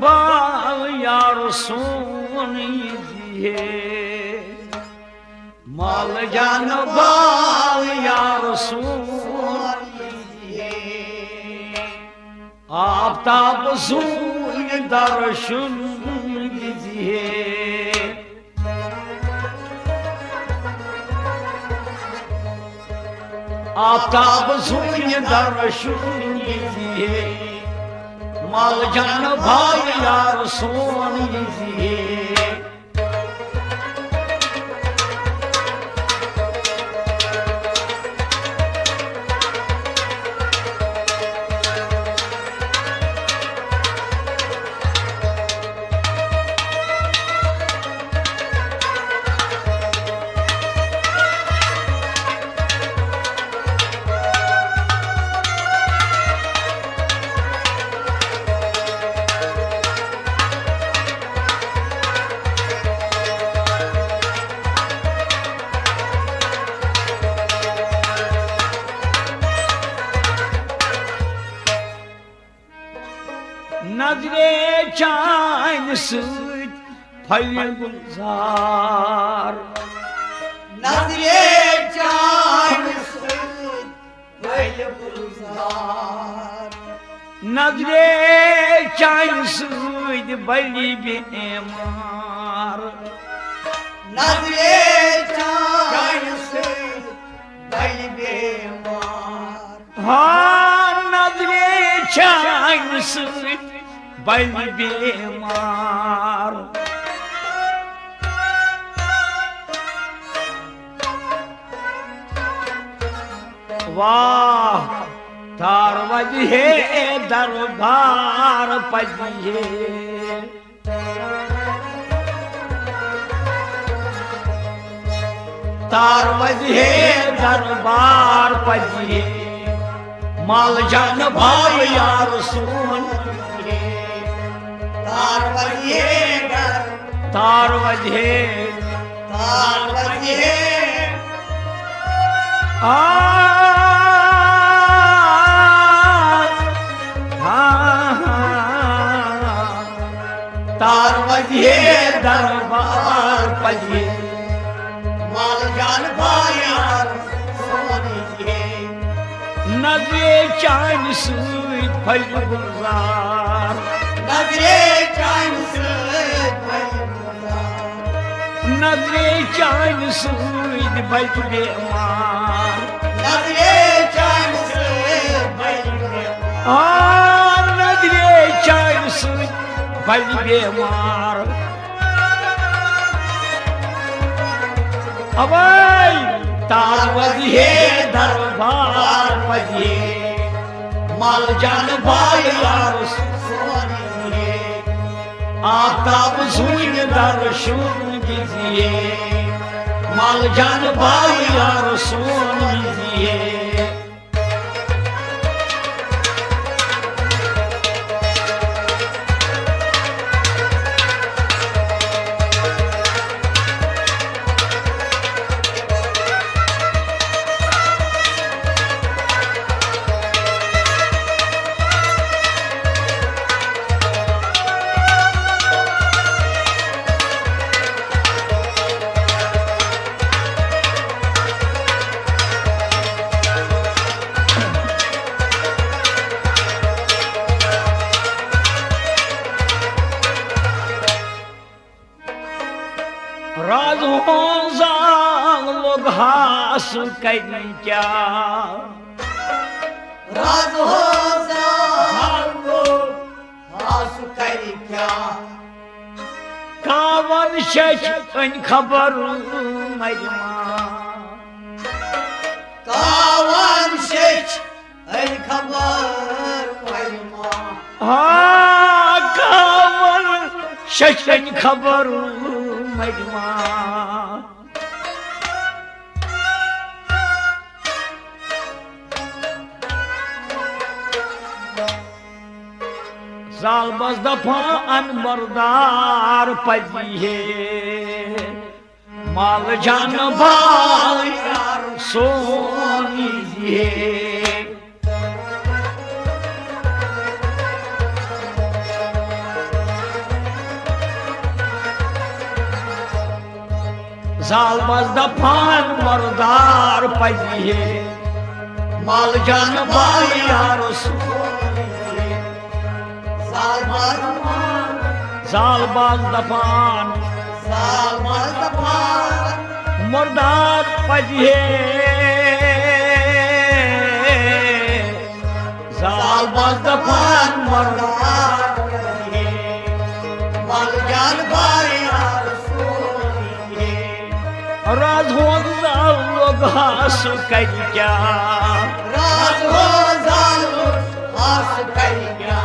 बाल यार सोनिए माल जान बाल यार सोनिए आफ्ताब सूर्य दर्शन दीजिए आफ्ताब सूर्य दर्शन दीजिए माल जान भाई यार सोनिए नजरे चान सूद फल गुलजार नजरे चान सूद फल गुलजार नजरे चान सूद बली बेमार नजरे चान सूद बली बेमार हाँ नजरे चान सूद बली बेमार वाह तार वजहे दरबार पजिए तार वजहे दरबार पजिए माल जान भाई यार सोन तार बजिए तार वजहे तार वजहे दरबार पजिए माल जान भाई यार सोनिए नजरे चान सूद फल गुलजार नजरे चान सूद फल गुलजार नजरे चान सूद फल बेमार नजरे चान सूद फल हाँ नजरे चान सूद फल बेमार अवै तार वजहे दरबार पजिए माल जान भाई यार सोनिए आफ्ताब सूर्य दर्शन दीजिए माल जान भाई यार सोन दीजिए राज हो जान लोग हास करी क्या राज हो जानो हास करी क्या कावन शच खबर मजमा कावन शेच खबर महिमा हाँ कावन शच खबर मजमा साल बस दफा अनबरदार पजिए माल जान भाई यार सोनिए जाल बस दफान मरदार पजिए माल जान भाई यार सोनिए साल बाज दफान मरदार पजिए जाल बाज दफान मरदार माल जान भाई यार सोनिए राज हो जाल लोग हास कर क्या राज हो जाल हास कर क्या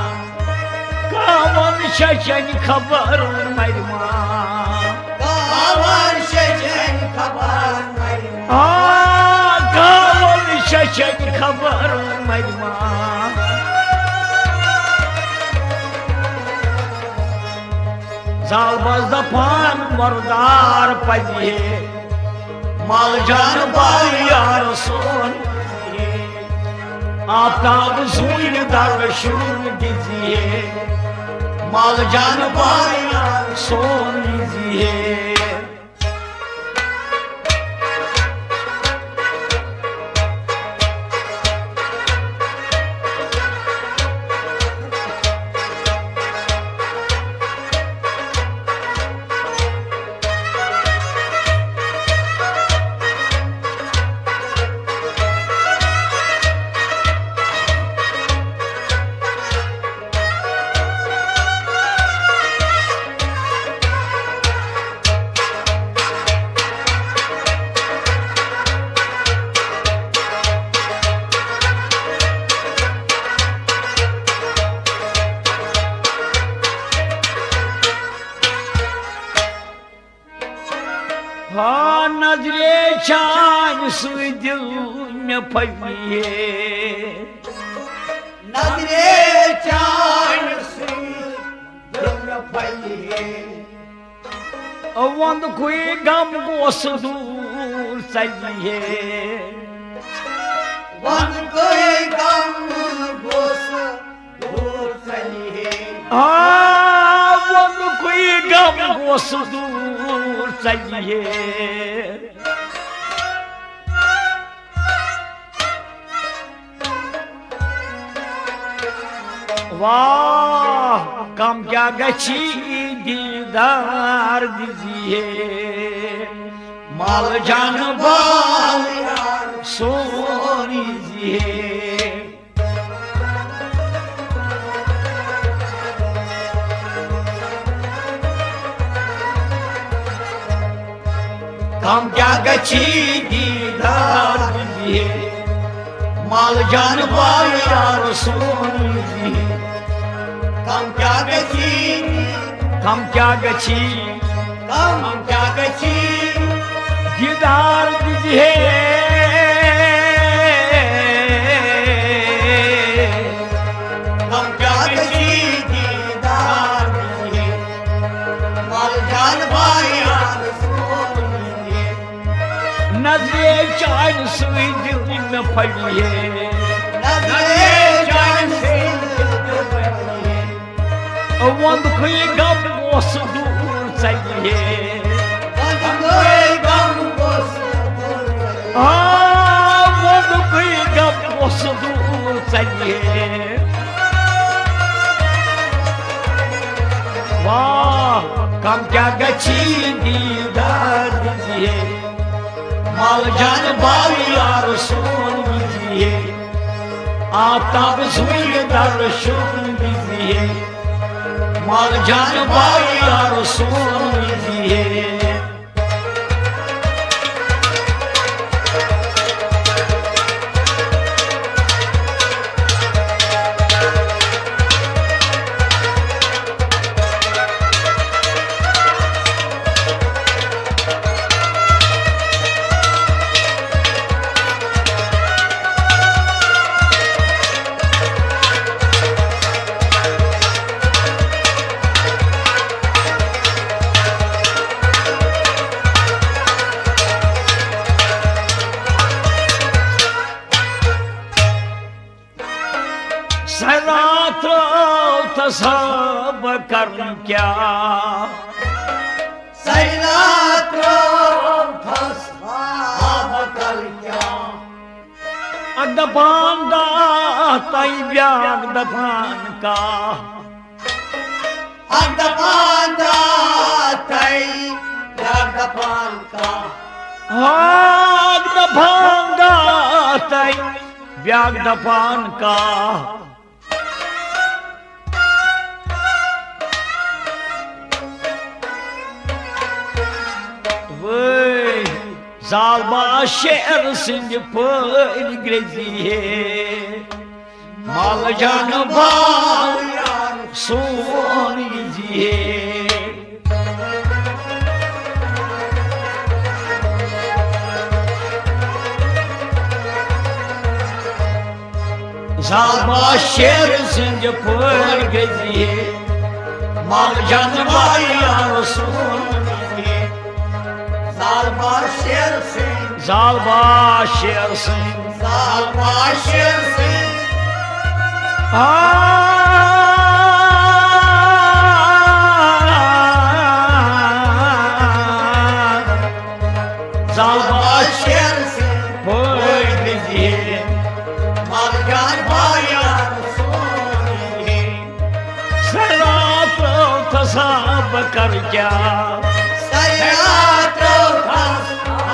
कावन शशन खबर मरमा कावन शशन खबर मरमा कावन शशन खबर मरमा जाल बस दफान मरदार पजिए माल जान भाई यार सोन आफ्ताब सून दर शुरू दीजिए माल जान भाई यार सोन दीजिए हाँ नजरे चान सुई दिल में फलिए नजरे चान सुई दिल में फलिए वंद कोई गम गोस दूर चलिए वंद कोई गम गोस दूर चलिए वंद कोई गम गोस दूर चलिए वाह कम क्या गची दीदार दीजिए माल जान बाल सोनी दीजिए कम क्या गची दीदार दीजिए माल जान बाल यार सोनी दीजिए कम क्या गची कम क्या गची दीदार दीजिए कम क्या गची दीदार दीजिए माल जान भाई यार सोनिए नजरे चान सुई दिल में फलिए नजरे चान सुई वंद कोई गम गोस दूर चलिए वंद कोई गम गोस दूर चलिए वाह कम क्या गची दीदार दीजिए माल जान बाल यार सोन दीजिए आफ्ताब सुई दर शुरू दीजिए माल जान बाल यार सोन दीजिए सब कर क्या सैनात्रो अब कर क्या दफान दा ताई ब्याग दफान का दफान दा तई दफान का दफान दा ताई ब्याग दफान का Zalba şer sinci pır greziye Mal canı bal son giziye Zalba şer sinci pır greziye Mal canı bal son Zalba şersin Zalba şersin Zalba şersin Zalba şersin böyle diye Malgan bayar soni Selatı tasab karca Sayat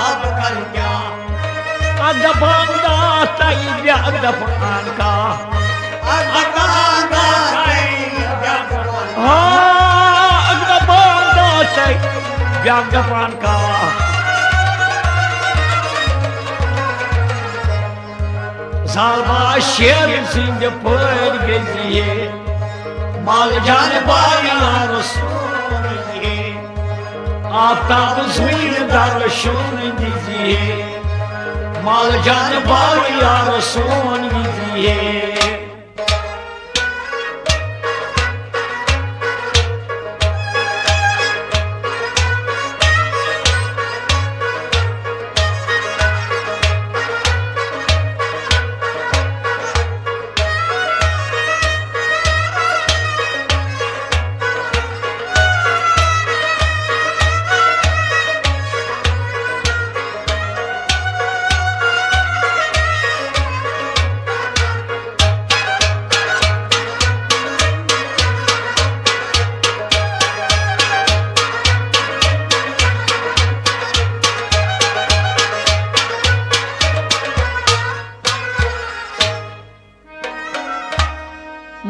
अब कर क्या दफान दा ताई bag दफान का दफान दा तई दफान दा ताई ब्याग दफान का Zalba şer sinci pır geziye Mal can bayar soni Aftab zuyur darşun diziye Mal can bayar son giziye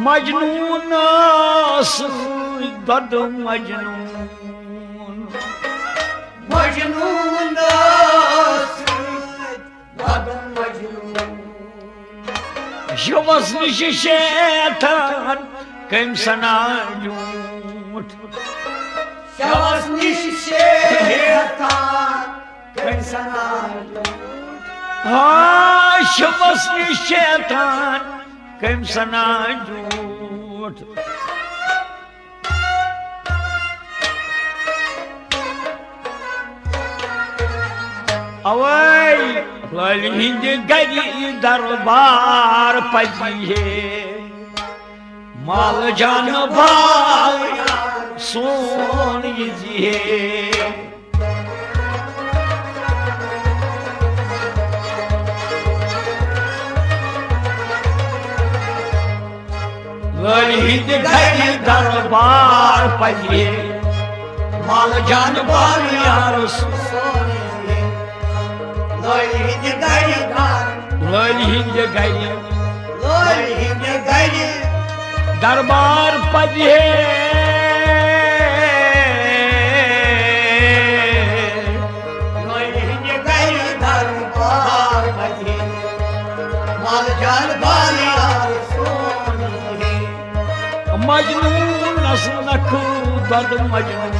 Majnun dad majnun Majnun dad majnun Şovasını şeytan kim sana yut Şavasni şeytan kim sana şovasını şeytan kim sana yut Avay Lalinde gari darbar pajiye Mal canı bal son giziye Lalinde gari darbar pajiye Mal canı bal yar son Lalinde gari Lalinde gari Lalinde gari Darbar pajiye Lalinde gari darbar pajiye Mal can bayar soni Majnun nasnak dad majnun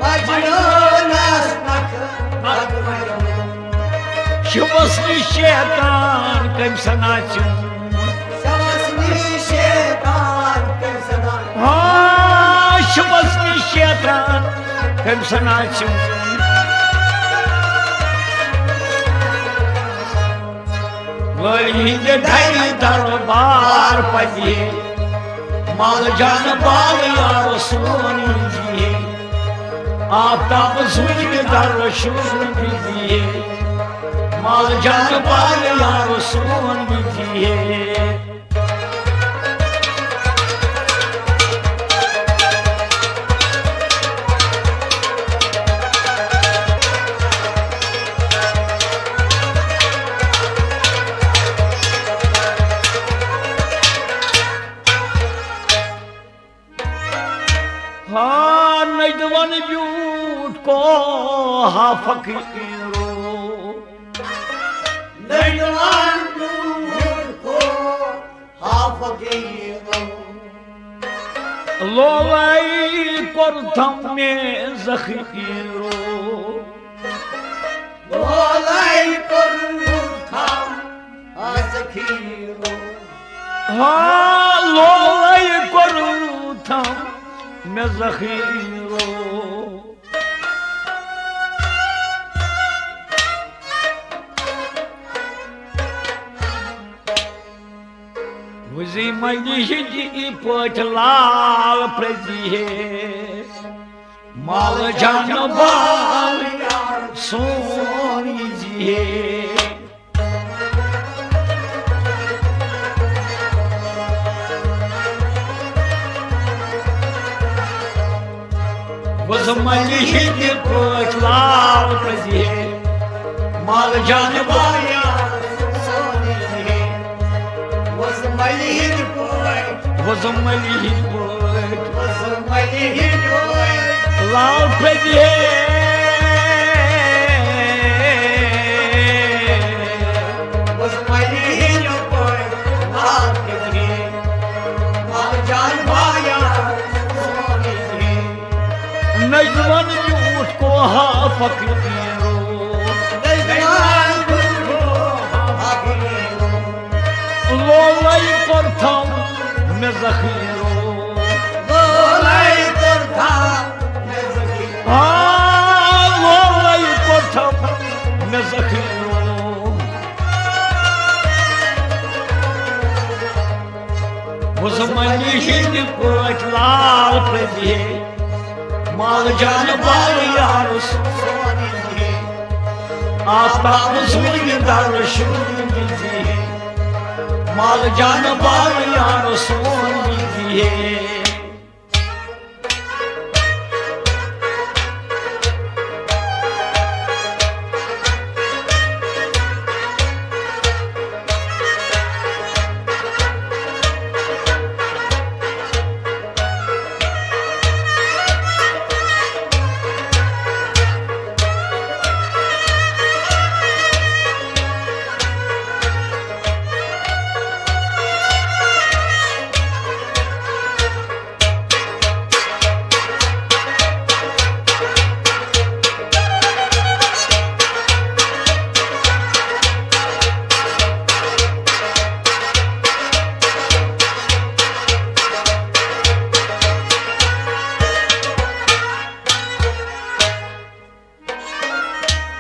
Majnun asnak dad majnun Şuvasını şeytan kim sana yut Şavasni şeytan kim sana Şuvasını şeytan kim sana yut Lalinde gari darbar pajiye Mal can bal yar son giziye आताप सूझ दर्शन दीजिए, माल जान पाल यार सोन दीजिए। हाँ नजवन झूठ को हा फकीरो, नजवान झूठ को हा फकीरो, लोलाई प्रथम में जखीरो, लोलाई प्रथम जखीरो, हाँ लोलाई प्रथम में जखीरो। वजी मजी पट लाल प्रजी माल जान बाल सोनी जी वज मजी पट लाल प्रजी माल जान बाल लाल प्रजी नजवन झूठ को हा फकीरो, लोलाई प्रथम में जखीरो, लोलाई प्रथम में जखीरो। मुसलमानी हिंद पट लाल प्रजी माल जान बाल यार सोनी, आस्ताब सूझ दर्शन दीजिए, माल जान बाल यार सोन दीजिए।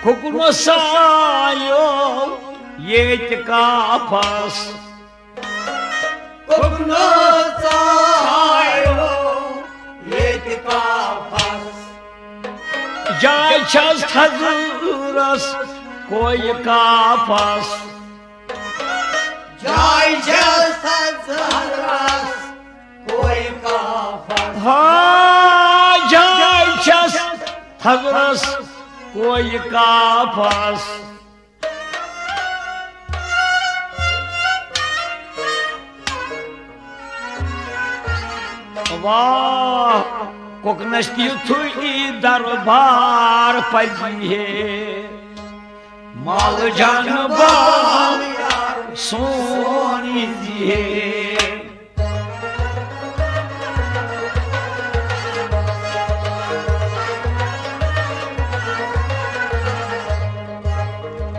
कुकुनो सायो ये काफस, कुकुनो सायो ये काफस, जाय छस हजूरस कोई काफस, जाय छस हजूरस कोई काफस, हाँ जाय छस हजूरस कोई काफस। वाह कोकनस्ती थुई दरबार पजी है, माल जान बाल सोनी जी है।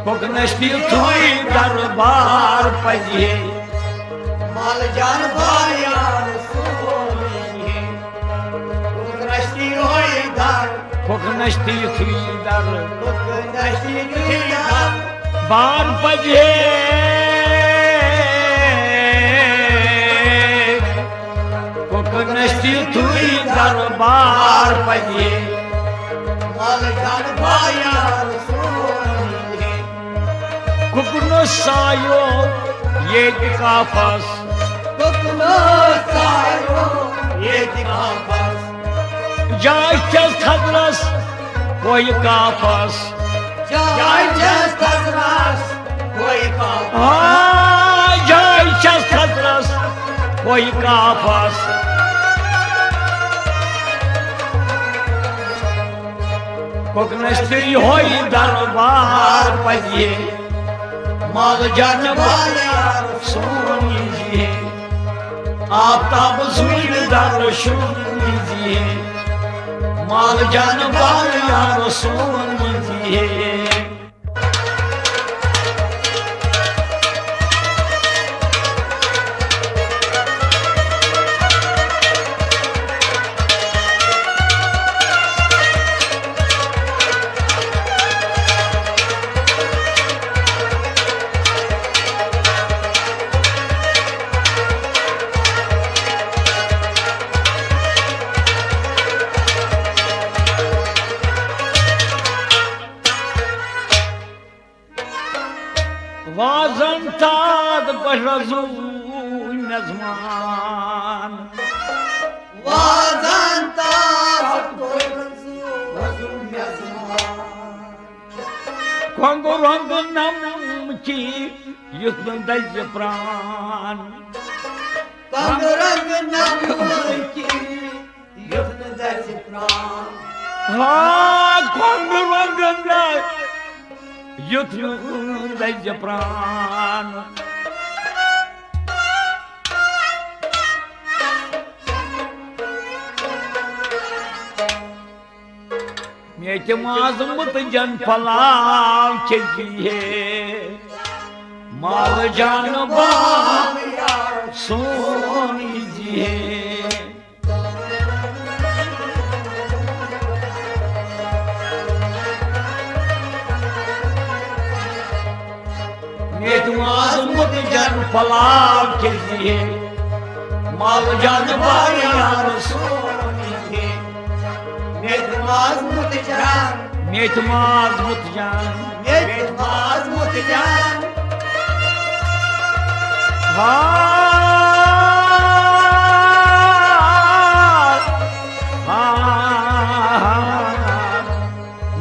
कोकनस्ती थुई दरबार पजी है, माल जान बाल सोनी है। कोकनस्ती होई दर, कोकनस्ती थुई दर, कोकनस्ती थुई दर बार पजे कोकनस्ती थुई दरबार पजे माल जान भाया रसूली कुकनो सायो ये काफस कुकनो सायो ये काफस जाय चल थदरस कोई काफस जाय चल थदरस कोई काफस जाय चल थदरस कोई काफस कुकनस्त्री होई दरबार पजिए माल जान भाया सोनी जी आफ्ताब सुन दर लीजिए माल जान भाया सोनी जी वाजन ताद बरजू नजमान वाजन ताद बरजू नजमान कंगो रंग नम की युद्ध दज प्राण कंगो रंग नम की युद्ध दज प्राण हाँ कंगो रंग युद्ध दज प्राण मेचे माजमत जन फलाव चलिए माल जान बाप सोनी जी माजमत जन फलाव चलिए माल जान बाप सोनी जी माजमत जान मेत माजमत जान माजमत जान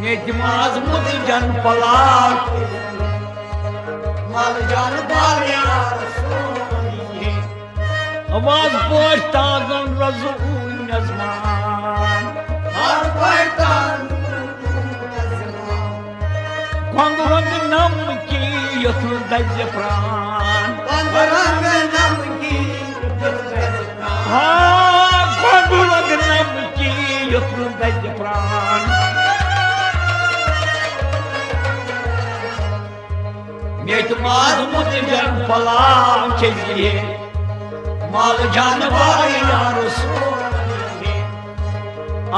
मेत माजमत जन पलाक माल जान बालिया रसूली आवाज पहुंचता जन रजू नजमान Quando nam ki yothnu daj pran Rang nam ki ha quando nam ki yothnu daj pran Met mazmut jan palam cheliye mal jan ya rasul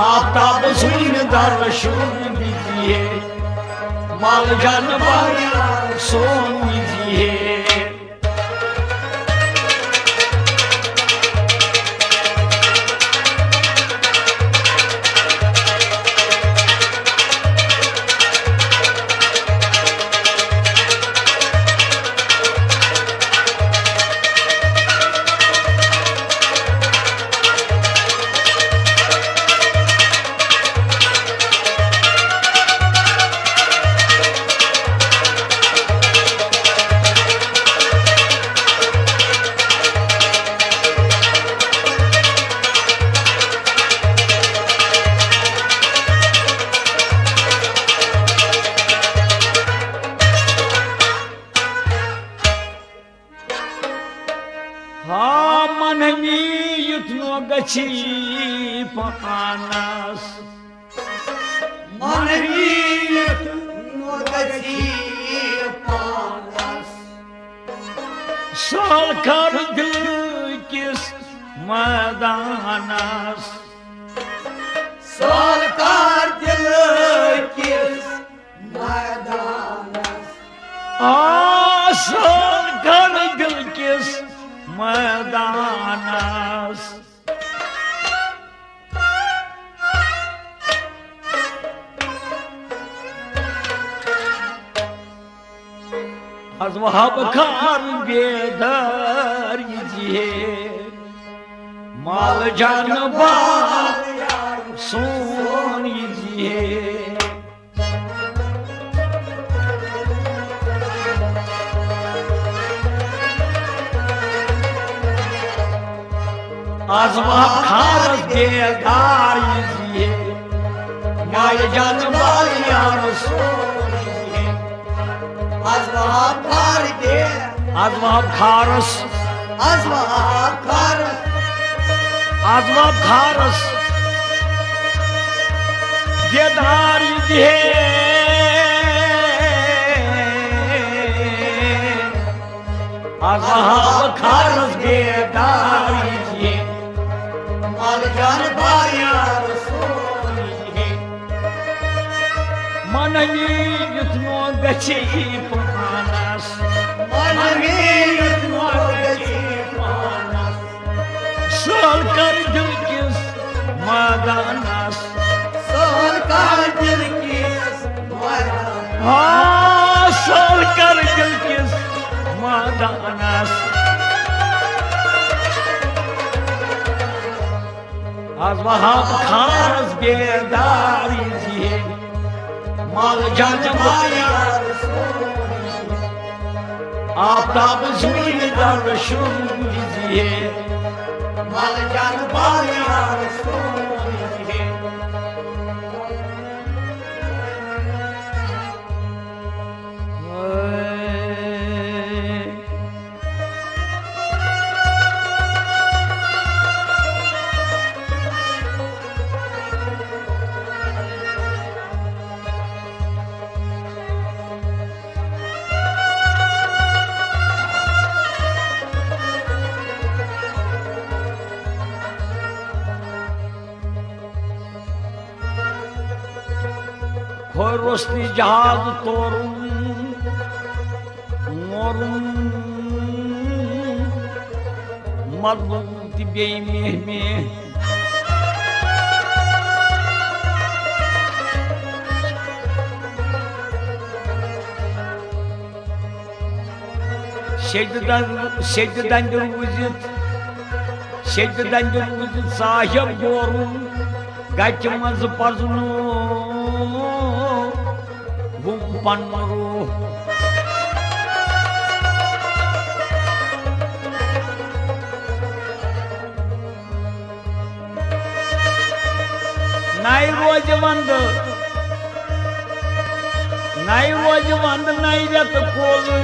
Aftab सुन दर दीजिए माल जान बाया सोन दीजिए गची पानस मनवी नो गची पानस साल कर दिल किस मैदानस साल कर दिल किस मैदानस साल कर दिल किस मैदानस az vahab kar bedar yiye mal can bar son yiye az vahab kar bedar yiye mal can bar yar son yiye az vahab kar de az vahab kharas az vahab kar az vahab kharas bedar yiye az vahab kharas bedar yiye mal can bar yar son yiye manani yutno gachi panas manami yutno gachi panas sol kar dil kis maganas sol kar dil kis mara sol kar dil kis maganas az vahab kharas bedar yiye mal can bar yar son Aftab सूरज दर्शन कीजिए mal can bar yar son yiye खोर रोशनी जहाज तोरुम मोरुम मजबूती बेईमे में secdeden vüzit sahip borum kaçmaz pazunu bu panmaru nay rojvandı nay ret kolu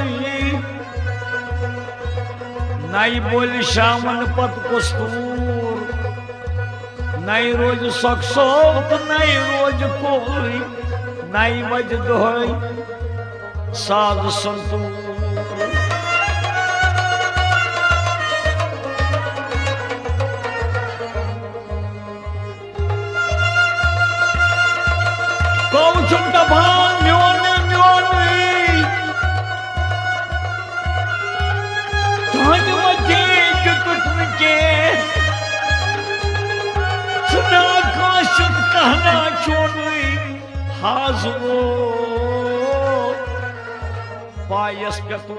nay bol şamın pat kostur nay roz saksot nay roz kolu nay vajdoy saz santur Kavuşum taban myonu Tanı vacı tutmuke Suna kaşık kahna çonu Hazro Payas katu